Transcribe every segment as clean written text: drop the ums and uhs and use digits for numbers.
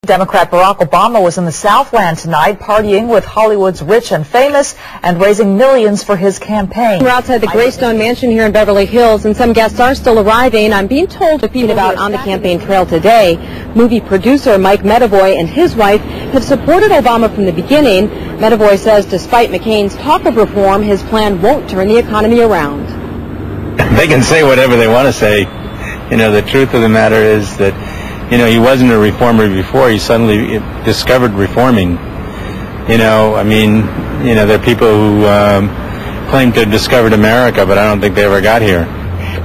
Democrat Barack Obama was in the Southland tonight, partying with Hollywood's rich and famous and raising millions for his campaign. We're outside the Greystone Mansion here in Beverly Hills, and some guests are still arriving. I'm being told to people about on the campaign trail today. Movie producer Mike Medavoy and his wife have supported Obama from the beginning. Medavoy says despite McCain's talk of reform, his plan won't turn the economy around. They can say whatever they want to say. You know, the truth of the matter is that he wasn't a reformer before. He suddenly discovered reforming. There are people who claim to have discovered America, but I don't think they ever got here.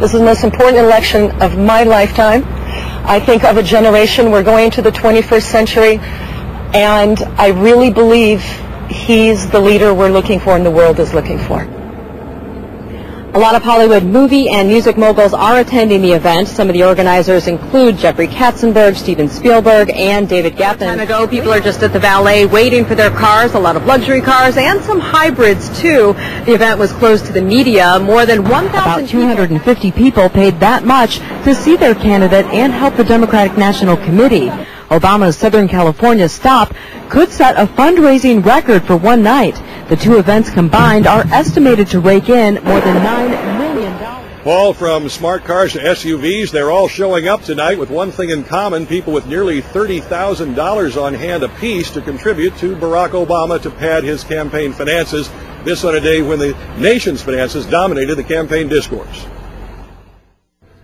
This is the most important election of my lifetime. I think of a generation. We're going into the 21st century, and I really believe he's the leader we're looking for and the world is looking for. A lot of Hollywood movie and music moguls are attending the event. Some of the organizers include Jeffrey Katzenberg, Steven Spielberg, and David Geffen. Time ago, people are just at the valet waiting for their cars, a lot of luxury cars, and some hybrids, too. The event was closed to the media. More than 1,000 250 people paid that much to see their candidate and help the Democratic National Committee. Obama's Southern California stop could set a fundraising record for one night. The two events combined are estimated to rake in more than $9 million. Paul, from smart cars to SUVs, they're all showing up tonight with one thing in common: people with nearly $30,000 on hand apiece to contribute to Barack Obama to pad his campaign finances. This on a day when the nation's finances dominated the campaign discourse.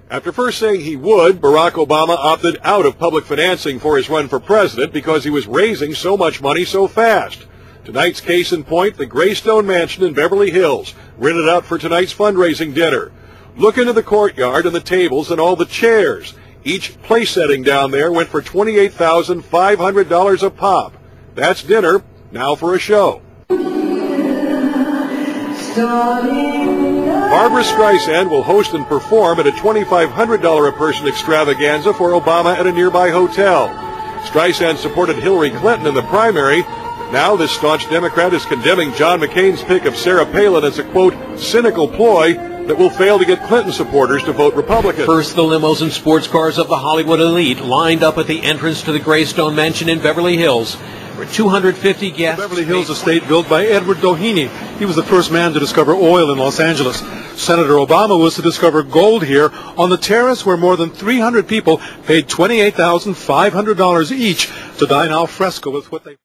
After first saying he would, Barack Obama opted out of public financing for his run for president because he was raising so much money so fast. Tonight's case in point, the Greystone Mansion in Beverly Hills, rented out for tonight's fundraising dinner. Look into the courtyard and the tables and all the chairs. Each place setting down there went for $28,500 a pop. That's dinner. Now for a show. Barbra Streisand will host and perform at a $2,500 a person extravaganza for Obama at a nearby hotel. Streisand supported Hillary Clinton in the primary. Now this staunch Democrat is condemning John McCain's pick of Sarah Palin as a, quote, cynical ploy that will fail to get Clinton supporters to vote Republican. First, the limos and sports cars of the Hollywood elite lined up at the entrance to the Greystone Mansion in Beverly Hills, where 250 guests... The Beverly Hills estate built by Edward Doheny. He was the first man to discover oil in Los Angeles. Senator Obama was to discover gold here on the terrace where more than 300 people paid $28,500 each to dine al fresco with what they...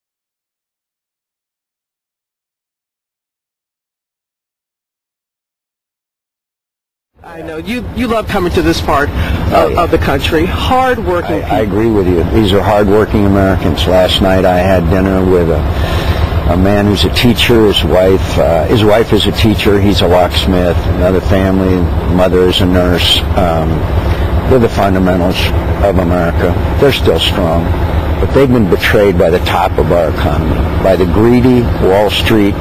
I know. You love coming to this part of the country. Hard-working people. I agree with you. These are hard-working Americans. Last night I had dinner with a man who's a teacher. His wife is a teacher. He's a locksmith. Another family, mother is a nurse. They're the fundamentals of America. They're still strong. But they've been betrayed by the top of our economy, by the greedy Wall Street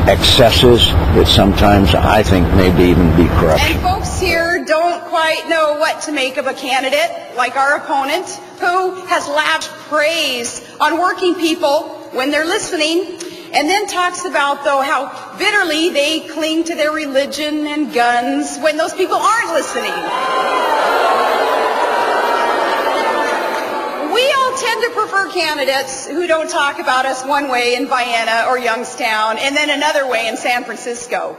excesses that sometimes I think maybe even be corruption. And folks here don't quite know what to make of a candidate like our opponent, who has lavished praise on working people when they're listening, and then talks about, though, how bitterly they cling to their religion and guns when those people aren't listening. We all tend to prefer candidates who don't talk about us one way in Vienna or Youngstown and then another way in San Francisco.